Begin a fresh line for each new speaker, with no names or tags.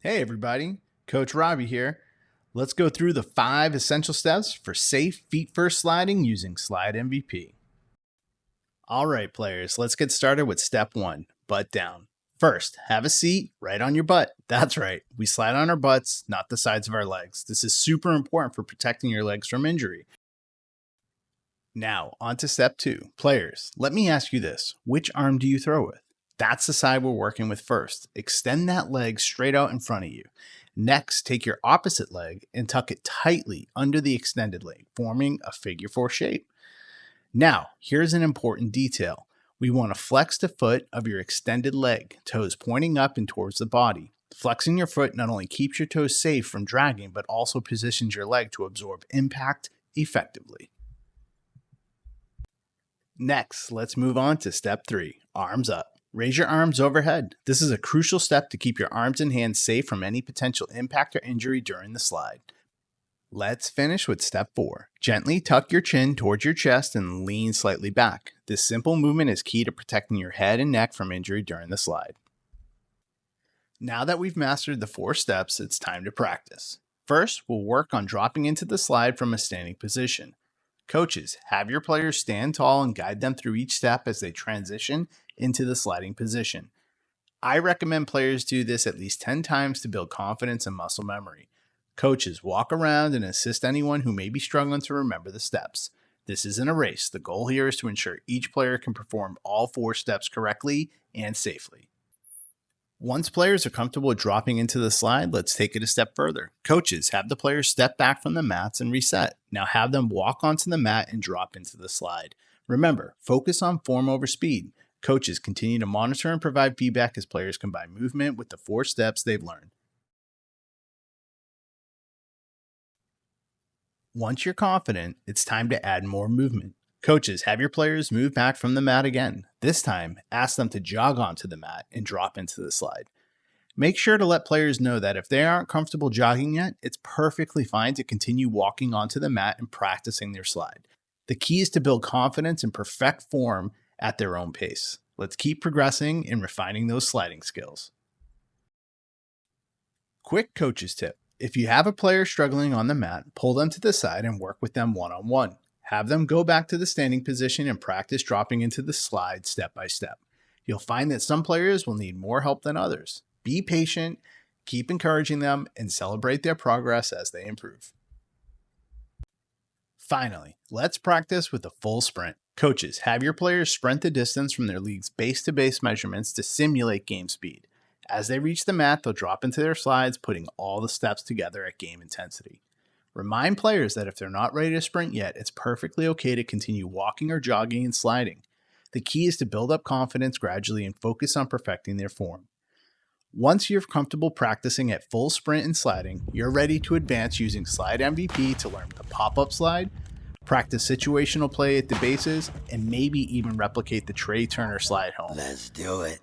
Hey everybody, Coach Robbie here. Let's go through the 5 essential steps for safe feet-first sliding using SlideMVP. Alright players, let's get started with step 1, butt down. First, have a seat right on your butt. That's right, we slide on our butts, not the sides of our legs. This is super important for protecting your legs from injury. Now, on to step 2. Players, let me ask you this, which arm do you throw with? That's the side we're working with first. Extend that leg straight out in front of you. Next, take your opposite leg and tuck it tightly under the extended leg, forming a figure 4 shape. Now, here's an important detail. We want to flex the foot of your extended leg, toes pointing up and towards the body. Flexing your foot not only keeps your toes safe from dragging, but also positions your leg to absorb impact effectively. Next, let's move on to step 3, arms up. Raise your arms overhead. This is a crucial step to keep your arms and hands safe from any potential impact or injury during the slide. Let's finish with step 4. Gently tuck your chin towards your chest and lean slightly back. This simple movement is key to protecting your head and neck from injury during the slide. Now that we've mastered the 4 steps, it's time to practice. First, we'll work on dropping into the slide from a standing position. Coaches, have your players stand tall and guide them through each step as they transition into the sliding position. I recommend players do this at least 10 times to build confidence and muscle memory. Coaches, walk around and assist anyone who may be struggling to remember the steps. This isn't a race. The goal here is to ensure each player can perform all 4 steps correctly and safely. Once players are comfortable dropping into the slide, let's take it a step further. Coaches, have the players step back from the mats and reset. Now have them walk onto the mat and drop into the slide. Remember, focus on form over speed. Coaches, continue to monitor and provide feedback as players combine movement with the 4 steps they've learned. Once you're confident, it's time to add more movement. Coaches, have your players move back from the mat again. This time, ask them to jog onto the mat and drop into the slide. Make sure to let players know that if they aren't comfortable jogging yet, it's perfectly fine to continue walking onto the mat and practicing their slide. The key is to build confidence and perfect form at their own pace. Let's keep progressing and refining those sliding skills. Quick coach's tip. If you have a player struggling on the mat, pull them to the side and work with them one-on-one. Have them go back to the standing position and practice dropping into the slide step by step. You'll find that some players will need more help than others. Be patient, keep encouraging them, and celebrate their progress as they improve. Finally, let's practice with a full sprint. Coaches, have your players sprint the distance from their league's base-to-base measurements to simulate game speed. As they reach the mat, they'll drop into their slides, putting all the steps together at game intensity. Remind players that if they're not ready to sprint yet, it's perfectly okay to continue walking or jogging and sliding. The key is to build up confidence gradually and focus on perfecting their form. Once you're comfortable practicing at full sprint and sliding, you're ready to advance using SlideMVP to learn the pop-up slide, practice situational play at the bases, and maybe even replicate the Trey Turner slide home.
Let's do it.